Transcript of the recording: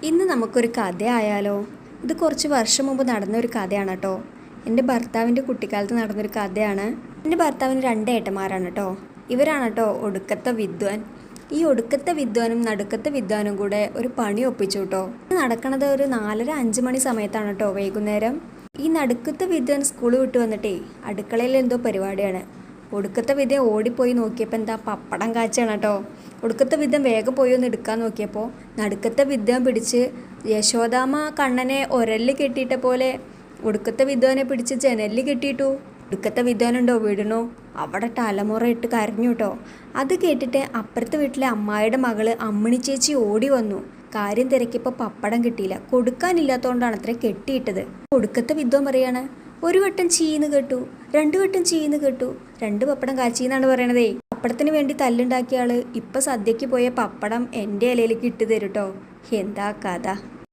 ഇന്ന് നമുക്കൊരു കഥയായാലോ? ഇത് കുറച്ച് വർഷം മുമ്പ് നടന്നൊരു കഥയാണ് കേട്ടോ. എൻ്റെ ഭർത്താവിൻ്റെ കുട്ടിക്കാലത്ത് നടന്നൊരു കഥയാണ്. എൻ്റെ ഭർത്താവിന് 2 ഏട്ടന്മാരാണ് കേട്ടോ. ഇവരാണ് കേട്ടോ ഒടുക്കത്തെ വിദ്വാൻ. ഈ ഒടുക്കത്തെ വിദ്വാനും നടുക്കത്തെ വിദ്വാനും കൂടെ ഒരു പണി ഒപ്പിച്ചു കേട്ടോ. ഇത് നടക്കണത് ഒരു 4:30-5 മണി സമയത്താണ് കേട്ടോ, വൈകുന്നേരം. ഈ നടുക്കത്തെ വിദ്വാൻ സ്കൂൾ വിട്ട് വന്നിട്ടേ അടുക്കളയിൽ എന്തോ പരിപാടിയാണ്. ഒടുക്കത്തെ വിദ്യ ഓടിപ്പോയി നോക്കിയപ്പോൾ എന്താ, പപ്പടം കാച്ചാണ് കേട്ടോ. ഒടുക്കത്തെ വിദ്യ വേഗം പോയി ഒന്ന് എടുക്കാൻ നോക്കിയപ്പോൾ നടുക്കത്തെ വിദ്യ പിടിച്ച് യശോദാമ്മ കണ്ണനെ ഒരല് കെട്ടിയിട്ട പോലെ ഒടുക്കത്തെ വിദ്വാനെ പിടിച്ച് ജനലിൽ കെട്ടിയിട്ടു. ഒടുക്കത്തെ വിദ്വാനുണ്ടോ വീടണോ അവിടെ തലമുറ ഇട്ട് കരഞ്ഞു കേട്ടോ. അത് കേട്ടിട്ട് അപ്പുറത്തെ വീട്ടിലെ അമ്മായിയുടെ മകള് അമ്മിണി ചേച്ചി ഓടി വന്നു. കാര്യം തിരക്കിയപ്പോൾ പപ്പടം കിട്ടിയില്ല, കൊടുക്കാനില്ലാത്തതുകൊണ്ടാണ് അത്ര കെട്ടിയിട്ടത്. ഒടുക്കത്തെ വിദ്വാൻ പറയാണ്, 1 വട്ടം ചീന്ന് കേട്ടു, 2 വട്ടം ചീന്ന് കേട്ടു, 2 പപ്പടം കാച്ചിന്നാണ് പറയണതേ. പപ്പടത്തിന് വേണ്ടി തല്ലുണ്ടാക്കിയ ആള് ഇപ്പം സദ്യക്ക് പോയ പപ്പടം എൻ്റെ ഇലയിലേക്ക് ഇട്ട് തരും കേട്ടോ. എന്താ കഥ.